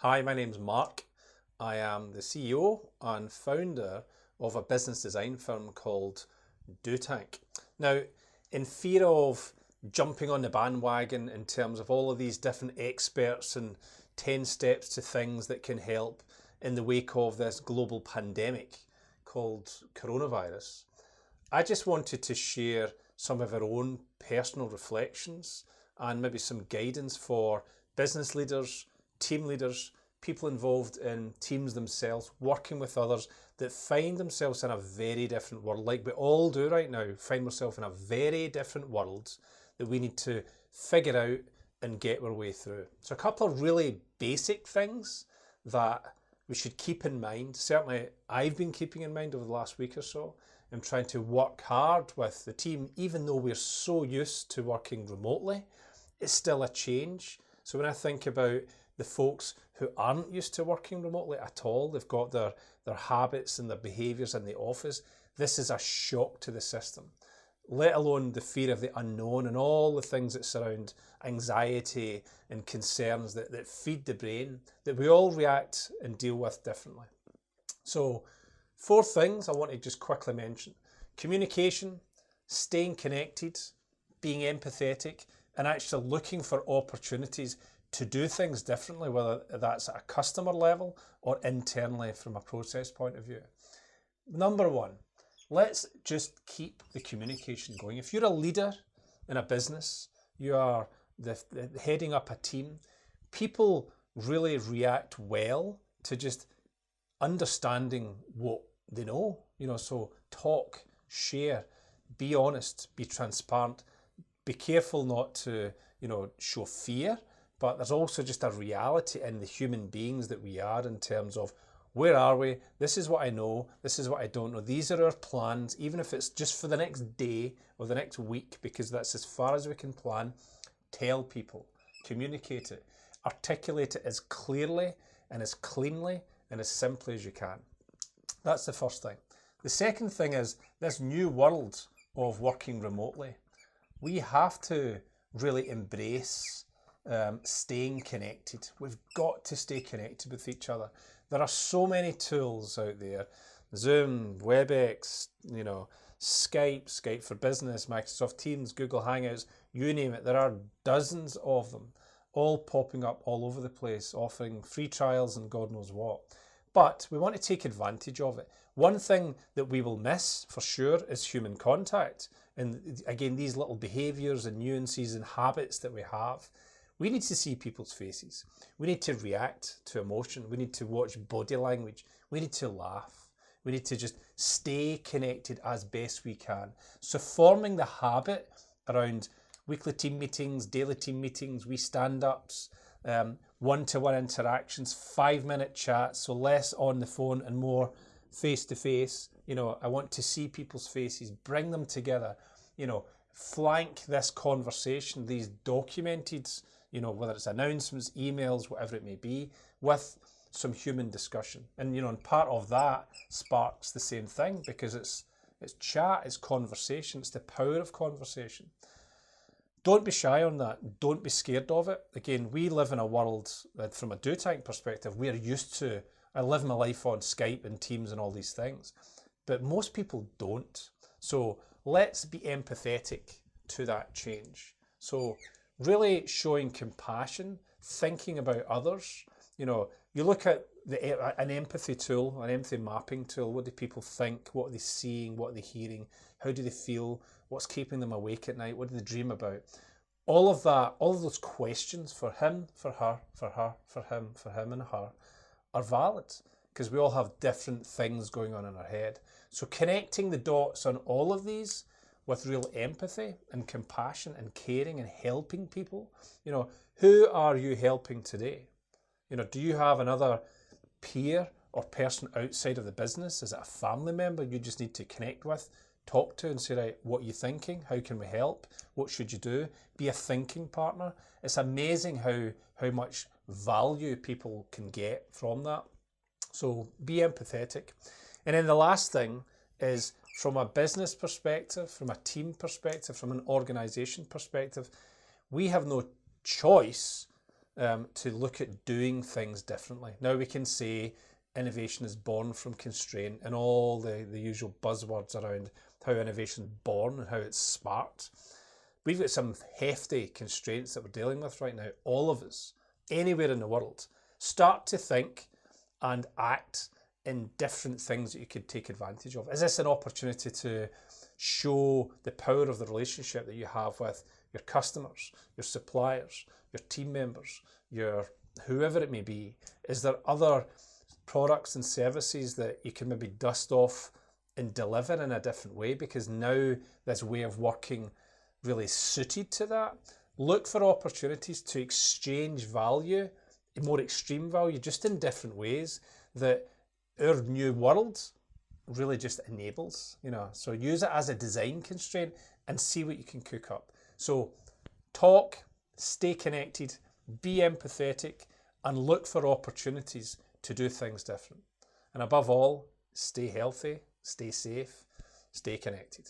Hi, my name's Mark. I am the CEO and founder of a business design firm called DoTank. Now, in fear of jumping on the bandwagon in terms of all of these different experts and 10 steps to things that can help in the wake of this global pandemic called coronavirus, I just wanted to share some of our own personal reflections and maybe some guidance for business leaders, team leaders, people involved in teams themselves, working with others that find themselves in a very different world, like we all do right now, find ourselves in a very different world that we need to figure out and get our way through. So a couple of really basic things that we should keep in mind. Certainly I've been keeping in mind over the last week or so. I'm trying to work hard with the team, even though we're so used to working remotely, it's still a change. So when I think about the folks who aren't used to working remotely at all, they've got their habits and their behaviours in the office, this is a shock to the system, let alone the fear of the unknown and all the things that surround anxiety and concerns that feed the brain, that we all react and deal with differently. So 4 things I want to just quickly mention: communication, staying connected, being empathetic, and actually looking for opportunities to do things differently, whether that's at a customer level or internally from a process point of view. Number 1, let's just keep the communication going. If you're a leader in a business, you are heading up a team, people really react well to just understanding what they know, so talk, share, be honest, be transparent, be careful not to, show fear, but there's also just a reality in the human beings that we are in terms of where are we, this is what I know, this is what I don't know, these are our plans, even if it's just for the next day or the next week, because that's as far as we can plan. Tell people, communicate it, articulate it as clearly and as cleanly and as simply as you can. That's the first thing. The second thing is this new world of working remotely. We have to really embrace staying connected. We've got to stay connected with each other. There are so many tools out there: Zoom, WebEx, Skype for Business, Microsoft Teams, Google Hangouts, you name it. There are dozens of them, all popping up all over the place, offering free trials and God knows what. But we want to take advantage of it. One thing that we will miss for sure is human contact. And again, these little behaviours and nuances and habits that we have. We need to see people's faces. We need to react to emotion. We need to watch body language. We need to laugh. We need to just stay connected as best we can. So forming the habit around weekly team meetings, daily team meetings, wee stand-ups, one-to-one interactions, 5-minute chats, so less on the phone and more face-to-face. I want to see people's faces, bring them together, flank this conversation, these documented, whether it's announcements, emails, whatever it may be, with some human discussion. And, and part of that sparks the same thing, because it's chat, it's conversation, it's the power of conversation. Don't be shy on that. Don't be scared of it. Again, we live in a world that, from a DoTank perspective, we're used to. I live my life on Skype and Teams and all these things, but most people don't. So let's be empathetic to that change. So really showing compassion, thinking about others. You look at an empathy tool, an empathy mapping tool. What do people think? What are they seeing? What are they hearing? How do they feel? What's keeping them awake at night? What do they dream about? All of that, all of those questions for him, for her, for her, for him and her are valid, because we all have different things going on in our head. So connecting the dots on all of these with real empathy and compassion and caring and helping people. Who are you helping today? Do you have another peer or person outside of the business? Is it a family member you just need to connect with, talk to and say, right, what are you thinking? How can we help? What should you do? Be a thinking partner. It's amazing how much value people can get from that. So be empathetic. And then the last thing is, from a business perspective, from a team perspective, from an organization perspective, we have no choice to look at doing things differently. Now we can say innovation is born from constraint and all the usual buzzwords around how innovation is born and how it's smart. We've got some hefty constraints that we're dealing with right now. All of us, anywhere in the world, start to think and act in different things that you could take advantage of. Is this an opportunity to show the power of the relationship that you have with your customers, your suppliers, your team members, your whoever it may be? Is there other products and services that you can maybe dust off and deliver in a different way, because now this way of working really suited to that? Look for opportunities to exchange value, more extreme value, just in different ways that our new world really just enables, So use it as a design constraint and see what you can cook up. So talk, stay connected, be empathetic, and look for opportunities to do things different. And above all, stay healthy, stay safe, stay connected.